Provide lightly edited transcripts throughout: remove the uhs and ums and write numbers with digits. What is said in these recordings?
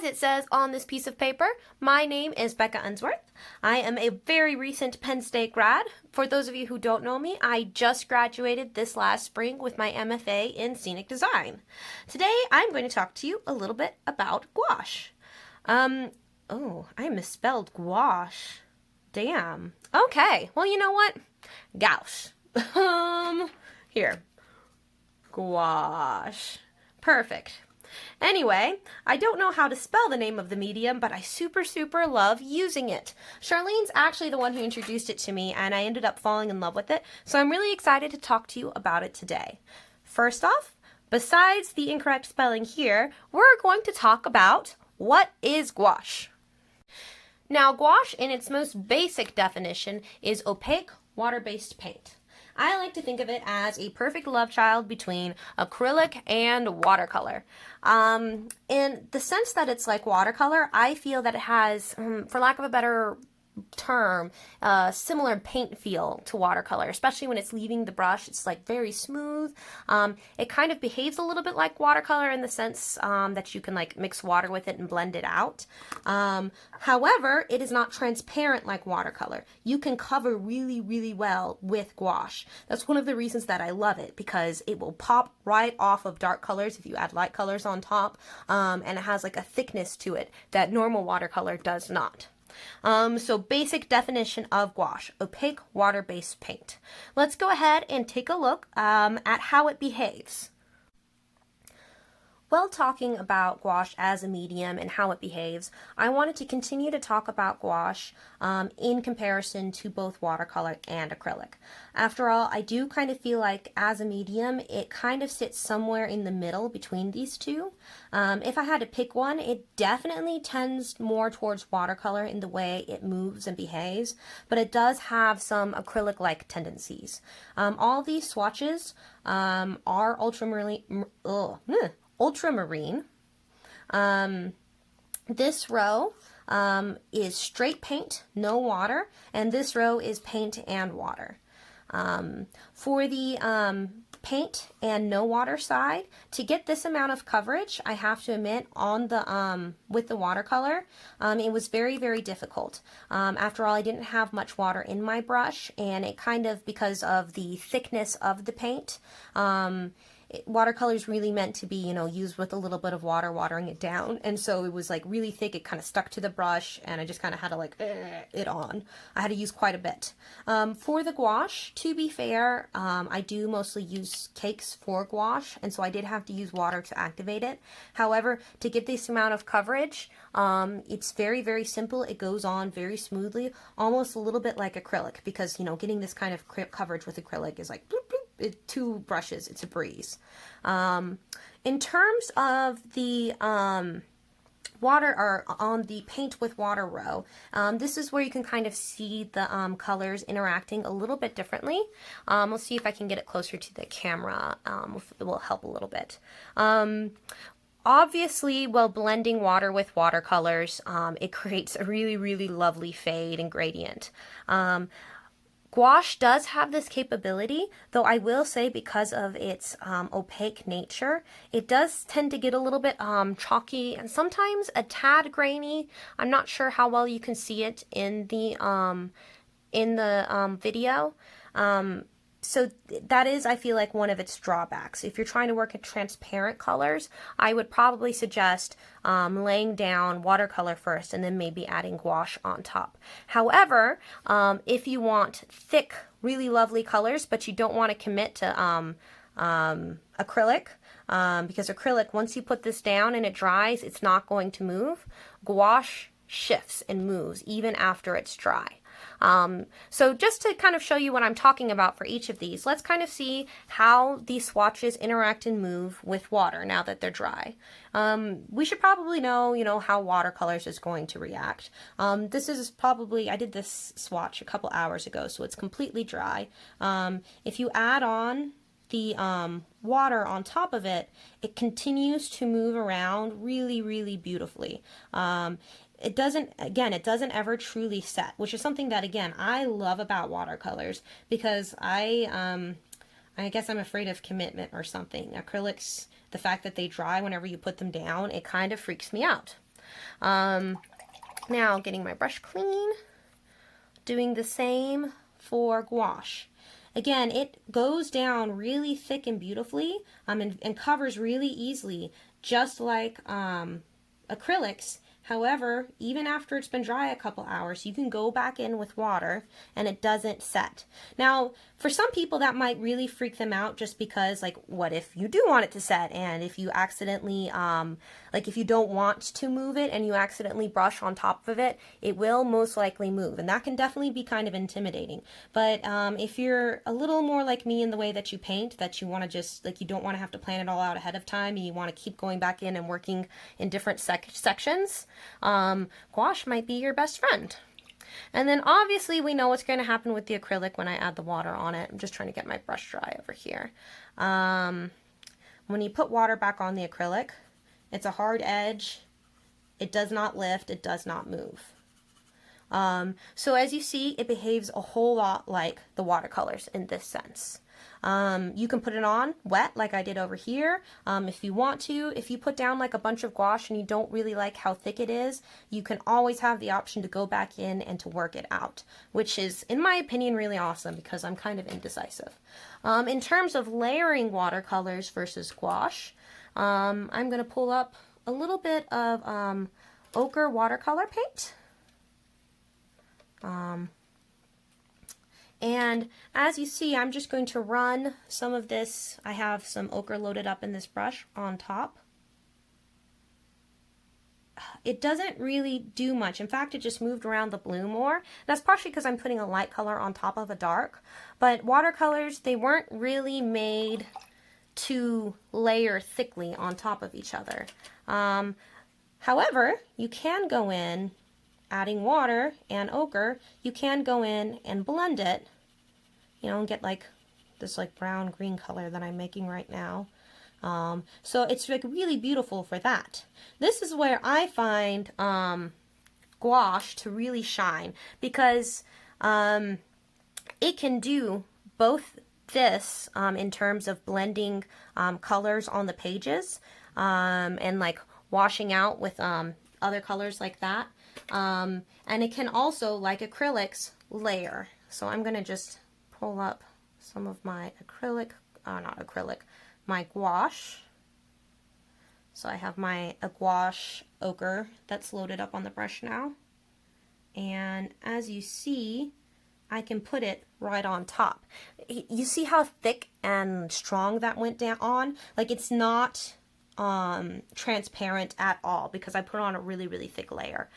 As it says on this piece of paper, my name is Bekah Unsworth. I am a very recent Penn State grad. For those of you who don't know me, I just graduated this last spring with my MFA in Scenic Design. Today, I'm going to talk to you a little bit about gouache. Oh, I misspelled gouache. Damn. Okay, well, you know what? Gouache. Here. Gouache. Perfect. Anyway, I don't know how to spell the name of the medium, but I super love using it. Charlene's actually the one who introduced it to me, and I ended up falling in love with it, so I'm really excited to talk to you about it today. First off, besides the incorrect spelling here, we're going to talk about what is gouache. Now, gouache, in its most basic definition, is opaque, water-based paint. I like to think of it as a perfect love child between acrylic and watercolor. In the sense that it's like watercolor, I feel that it has, for lack of a better term, similar paint feel to watercolor, especially when it's leaving the brush. It's like very smooth. It kind of behaves a little bit like watercolor in the sense that you can like mix water with it and blend it out. However, it is not transparent like watercolor. You can cover really well with gouache. That's one of the reasons that I love it, because it will pop right off of dark colors if you add light colors on top, and it has like a thickness to it that normal watercolor does not. So basic definition of gouache, opaque water-based paint. Let's go ahead and take a look at how it behaves. While talking about gouache as a medium and how it behaves, I wanted to continue to talk about gouache in comparison to both watercolor and acrylic. After all, I do kind of feel like as a medium, it kind of sits somewhere in the middle between these two. If I had to pick one, it definitely tends more towards watercolor in the way it moves and behaves, but it does have some acrylic-like tendencies. All these swatches are ultramarine. This row is straight paint, no water, and this row is paint and water. For the paint and no water side, to get this amount of coverage, I have to admit, on the with the watercolor, it was very difficult. After all, I didn't have much water in my brush, and it kind of, because of the thickness of the paint, watercolor is really meant to be, used with a little bit of water, watering it down. And so it was like really thick. It kind of stuck to the brush, and I just kind of had to like it on. I had to use quite a bit. For the gouache, to be fair, I do mostly use cakes for gouache, and so I did have to use water to activate it. However, to get this amount of coverage, it's very simple. It goes on very smoothly, almost a little bit like acrylic, because, getting this kind of coverage with acrylic is like bloop, bloop. Two brushes, it's a breeze. In terms of the water, or on the paint with water row, this is where you can kind of see the colors interacting a little bit differently. Let's see if I can get it closer to the camera. It will help a little bit. Obviously, while blending water with watercolors, it creates a really lovely fade and gradient. Gouache does have this capability, though I will say, because of its opaque nature, it does tend to get a little bit chalky and sometimes a tad grainy. I'm not sure how well you can see it in the video. So that is, I feel like, one of its drawbacks. If you're trying to work in transparent colors, I would probably suggest laying down watercolor first and then maybe adding gouache on top. However, if you want thick, really lovely colors, but you don't want to commit to acrylic, because acrylic, once you put this down and it dries, it's not going to move. Gouache shifts and moves even after it's dry. So just to kind of show you what I'm talking about for each of these, let's kind of see how these swatches interact and move with water now that they're dry. We should probably know, how watercolors is going to react. This is probably, I did this swatch a couple hours ago, so it's completely dry. If you add on the water on top of it, it continues to move around really beautifully. It doesn't ever truly set, which is something that, again, I love about watercolors, because I guess I'm afraid of commitment or something. Acrylics, the fact that they dry whenever you put them down, it kind of freaks me out. Now getting my brush clean, doing the same for gouache. Again, it goes down really thick and beautifully, and covers really easily, just like acrylics. However, even after it's been dry a couple hours, you can go back in with water and it doesn't set. Now, for some people that might really freak them out, just because, like, what if you do want it to set, and if you accidentally, like if you don't want to move it and you accidentally brush on top of it, it will most likely move, and that can definitely be kind of intimidating. But if you're a little more like me in the way that you paint, that you want to just, like, you don't want to have to plan it all out ahead of time, and you want to keep going back in and working in different sections, gouache might be your best friend. And then obviously we know what's going to happen with the acrylic when I add the water on it. I'm just trying to get my brush dry over here. When you put water back on the acrylic, it's a hard edge. It does not lift. It does not move. So as you see, it behaves a whole lot like the watercolors in this sense. You can put it on wet like I did over here if you want to. If you put down like a bunch of gouache and you don't really like how thick it is, you can always have the option to go back in and to work it out, which is, in my opinion, really awesome because I'm kind of indecisive. In terms of layering watercolors versus gouache, I'm going to pull up a little bit of ochre watercolor paint. And as you see, I'm just going to run some of this. I have some ochre loaded up in this brush on top. It doesn't really do much. In fact, it just moved around the blue more. That's partially because I'm putting a light color on top of a dark. But watercolors, they weren't really made to layer thickly on top of each other. However, you can go in, adding water and ochre, you can go in and blend it, you know, and get like this like brown green color that I'm making right now. So it's like really beautiful for that. This is where I find gouache to really shine, because it can do both this in terms of blending colors on the pages and like washing out with other colors like that. And it can also, like acrylics, layer. So I'm going to just pull up some of my my gouache. So I have my gouache ochre that's loaded up on the brush now. And as you see, I can put it right on top. You see how thick and strong that went down on? Like, it's not transparent at all because I put on a really, really thick layer.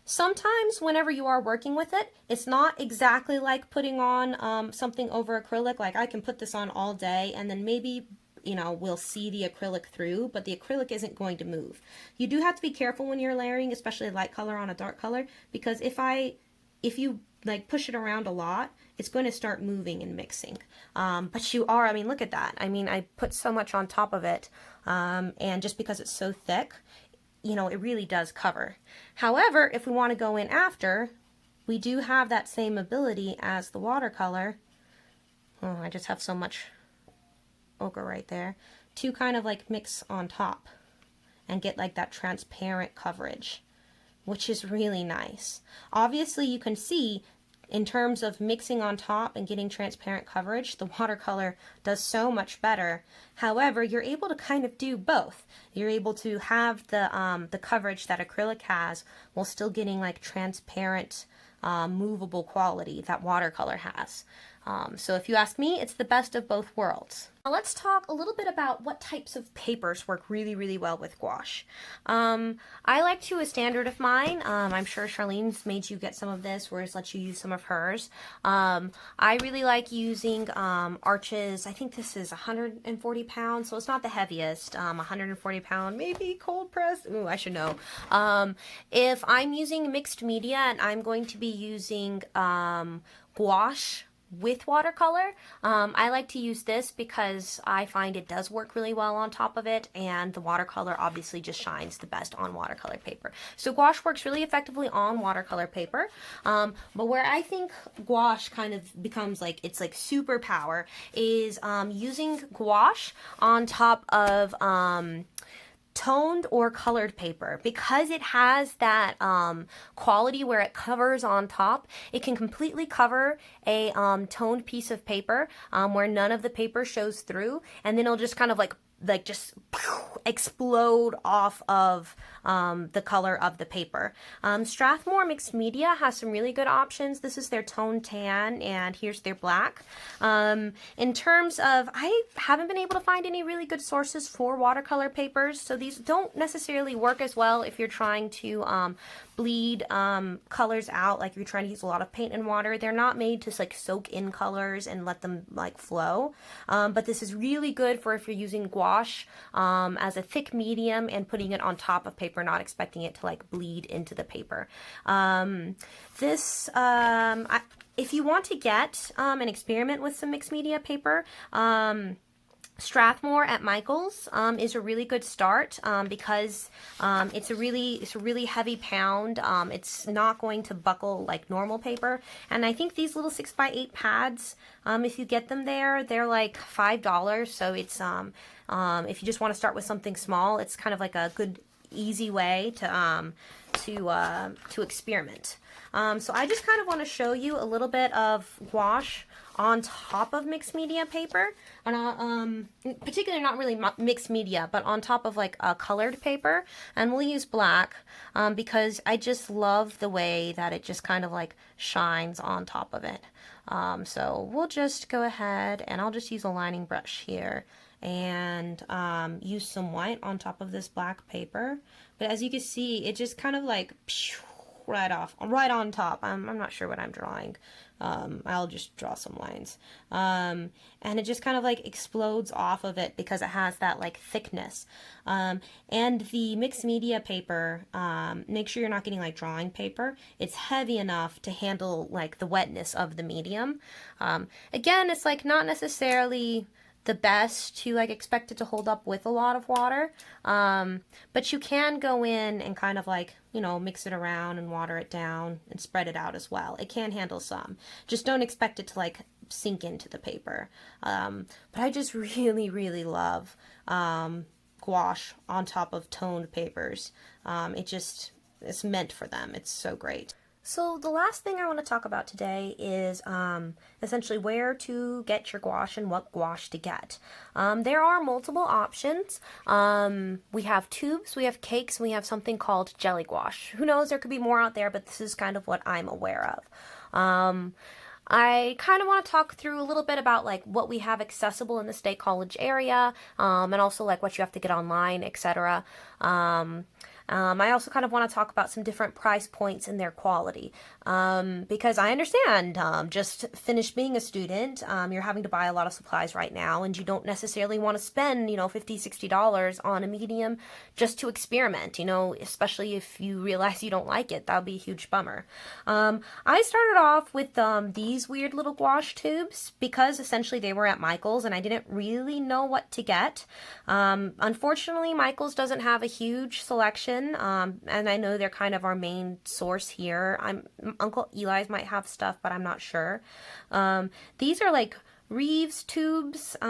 Sometimes whenever you are working with it, it's not exactly like putting on something over acrylic. Like, I can put this on all day and then maybe, you know, we'll see the acrylic through, but the acrylic isn't going to move. You do have to be careful when you're layering, especially a light color on a dark color, because if you like push it around a lot, it's going to start moving and mixing. But you are, I mean, look at that. I mean, I put so much on top of it, and just because it's so thick, you know, it really does cover. However, if we want to go in after, we do have that same ability as the watercolor. Oh, I just have so much ochre right there, to kind of like mix on top and get like that transparent coverage, which is really nice. Obviously, you can see in terms of mixing on top and getting transparent coverage, the watercolor does so much better. However, you're able to kind of do both. You're able to have the coverage that acrylic has while still getting like transparent, movable quality that watercolor has. So if you ask me, it's the best of both worlds. Now let's talk a little bit about what types of papers work really, really well with gouache. I like to, a standard of mine, I'm sure Charlene's made you get some of this, whereas lets you use some of hers. I really like using Arches. I think this is 140 pounds, so it's not the heaviest. 140 pound, maybe cold pressed. Ooh, I should know. If I'm using mixed media and I'm going to be using gouache with watercolor, I like to use this because I find it does work really well on top of it, and the watercolor obviously just shines the best on watercolor paper. So gouache works really effectively on watercolor paper, but where I think gouache kind of becomes like, it's like superpower is using gouache on top of toned or colored paper, because it has that quality where it covers on top. It can completely cover a toned piece of paper where none of the paper shows through, and then it'll just kind of like just explode off of the color of the paper. Strathmore Mixed Media has some really good options. This is their tone tan, and here's their black. In terms of, I haven't been able to find any really good sources for watercolor papers, so these don't necessarily work as well if you're trying to bleed colors out, like if you're trying to use a lot of paint and water. They're not made to like soak in colors and let them like flow, but this is really good for if you're using gouache as a thick medium and putting it on top of paper, not expecting it to like bleed into the paper. If you want to get and experiment with some mixed media paper, Strathmore at Michael's is a really good start because it's a really heavy pound. It's not going to buckle like normal paper, and I think these little 6x8 pads, if you get them there, they're like $5. So it's if you just want to start with something small, it's kind of like a good easy way to experiment. So I just kind of want to show you a little bit of gouache on top of mixed media paper, and particularly not really mixed media, but on top of like a colored paper, and we'll use black because I just love the way that it just kind of like shines on top of it. So we'll just go ahead and I'll just use a lining brush here and use some white on top of this black paper. But as you can see, it just kind of like right on top. I'm not sure what I'm drawing. I'll just draw some lines. And it just kind of like explodes off of it because it has that like thickness. And the mixed media paper, make sure you're not getting like drawing paper. It's heavy enough to handle like the wetness of the medium. Again, it's like not necessarily the best to like expect it to hold up with a lot of water, but you can go in and kind of like, you know, mix it around and water it down and spread it out as well. It can handle some, just don't expect it to like sink into the paper. But I just really love gouache on top of toned papers. It's meant for them. It's so great. So the last thing I want to talk about today is essentially where to get your gouache and what gouache to get. There are multiple options. We have tubes, we have cakes, and we have something called jelly gouache. Who knows, there could be more out there, but this is kind of what I'm aware of. I kind of want to talk through a little bit about like what we have accessible in the State College area, and also like what you have to get online, etc. I also kind of want to talk about some different price points and their quality, because I understand just finished being a student, you're having to buy a lot of supplies right now, and you don't necessarily want to spend, you know, $50, $60 on a medium just to experiment, you know, especially if you realize you don't like it. That would be a huge bummer. I started off with these weird little gouache tubes because essentially they were at Michael's and I didn't really know what to get. Unfortunately, Michael's doesn't have a huge selection. And I know they're kind of our main source here. Uncle Eli's might have stuff, but I'm not sure. These are like Reeves tubes. They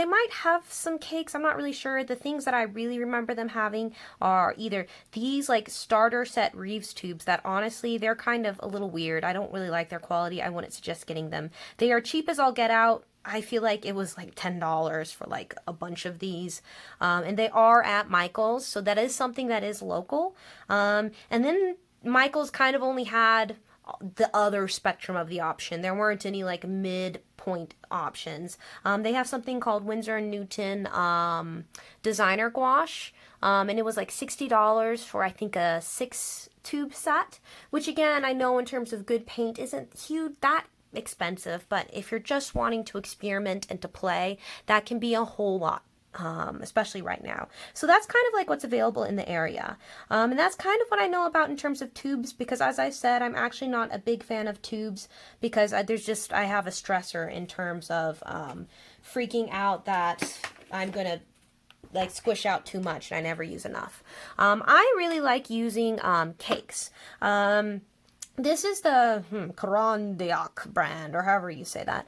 might have some cakes. I'm not really sure. The things that I really remember them having are either these like starter set Reeves tubes that honestly, they're kind of a little weird. I don't really like their quality. I wouldn't suggest getting them. They are cheap as all get out. I feel like it was like $10 for like a bunch of these, and they are at Michael's, so that is something that is local. And then Michael's kind of only had the other spectrum of the option. There weren't any like midpoint options. They have something called Winsor & Newton designer gouache, and it was like $60 for I think a 6 tube set, which again, I know in terms of good paint isn't huge, that expensive, but if you're just wanting to experiment and to play, that can be a whole lot, especially right now. So that's kind of like what's available in the area, and that's kind of what I know about in terms of tubes, because as I said, I'm actually not a big fan of tubes because I have a stressor in terms of freaking out that I'm gonna like squish out too much and I never use enough. I really like using cakes. This is the Carandiac brand, or however you say that.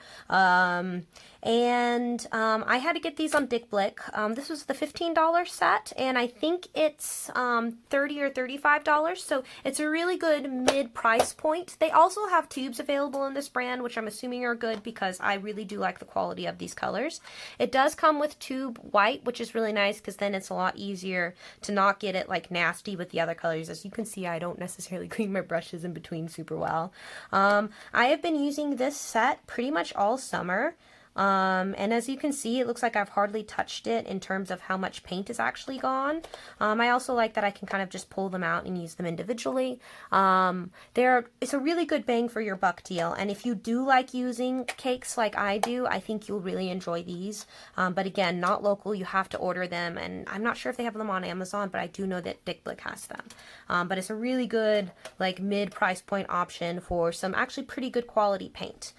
and I had to get these on Dick Blick. This was the $15 set, and I think it's $30 or $35, so it's a really good mid-price point. They also have tubes available in this brand, which I'm assuming are good because I really do like the quality of these colors. It does come with tube white, which is really nice because then it's a lot easier to not get it like nasty with the other colors. As you can see, I don't necessarily clean my brushes in between super well. I have been using this set pretty much all summer. And as you can see, it looks like I've hardly touched it in terms of how much paint is actually gone. I also like that I can kind of just pull them out and use them individually. It's a really good bang for your buck deal. And if you do like using cakes like I do, I think you'll really enjoy these. But again, not local, you have to order them. And I'm not sure if they have them on Amazon, but I do know that Dick Blick has them. But it's a really good like mid-price point option for some actually pretty good quality paint.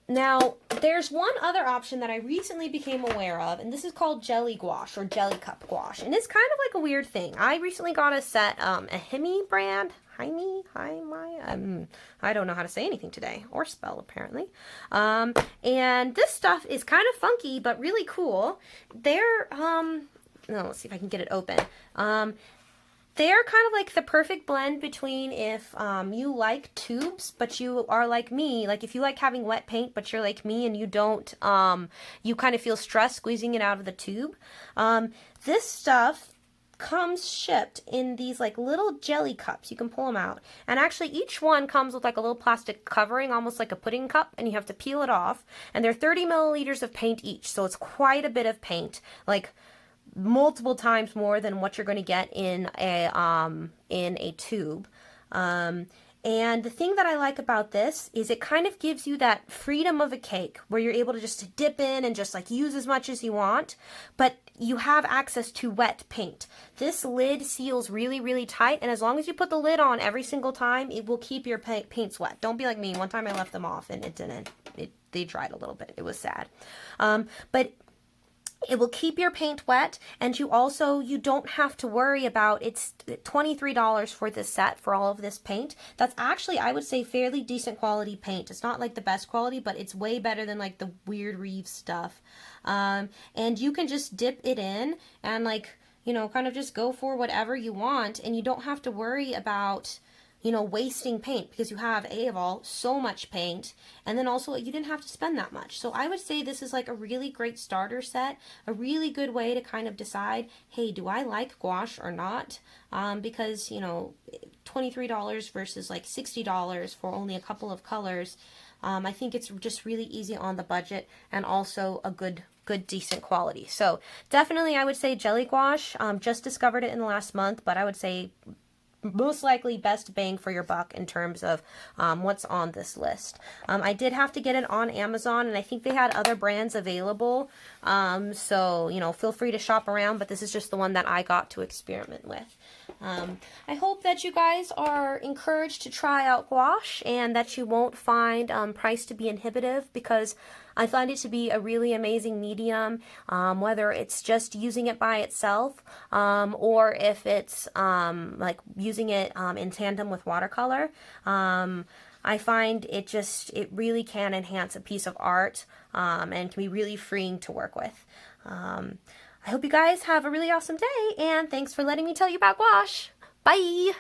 Now, there's one other option that I recently became aware of, and this is called Jelly Gouache, or Jelly Cup Gouache, and it's kind of like a weird thing. I recently got a set, a Hemi brand, I don't know how to say anything today, or spell apparently, and this stuff is kind of funky, but really cool. They're, let's see if I can get it open. They're kind of like the perfect blend between if you like tubes, but you are like me, like if you like having wet paint, but you're like me and you don't, you kind of feel stressed squeezing it out of the tube. This stuff comes shipped in these like little jelly cups. You can pull them out. And actually each one comes with like a little plastic covering, almost like a pudding cup, and you have to peel it off. And they're 30 milliliters of paint each, so it's quite a bit of paint. Like, multiple times more than what you're going to get in a tube. And the thing that I like about this is it kind of gives you that freedom of a cake where you're able to just dip in and just like use as much as you want, but you have access to wet paint. This lid seals really, really tight, and as long as you put the lid on every single time, it will keep your paints wet. Don't be like me. One time I left them off and it didn't. They dried a little bit. It was sad. But it will keep your paint wet, and you don't have to worry about, it's $23 for this set for all of this paint. That's actually, I would say, fairly decent quality paint. It's not like the best quality, but it's way better than like the weird Reeves stuff. And you can just dip it in and like, kind of just go for whatever you want, and you don't have to worry about wasting paint because you have, of all, so much paint, and then also you didn't have to spend that much. So I would say this is like a really great starter set, a really good way to kind of decide, hey, do I like gouache or not? Because, $23 versus like $60 for only a couple of colors, I think it's just really easy on the budget and also a good decent quality. So definitely I would say Jelly Gouache. Just discovered it in the last month, but I would say most likely best bang for your buck in terms of what's on this list. I did have to get it on Amazon, and I think they had other brands available, so feel free to shop around, but this is just the one that I got to experiment with. I hope that you guys are encouraged to try out gouache and that you won't find price to be inhibitive, because I find it to be a really amazing medium, whether it's just using it by itself or if it's like using it in tandem with watercolor. I find it really can enhance a piece of art and can be really freeing to work with. I hope you guys have a really awesome day, and thanks for letting me tell you about gouache. Bye!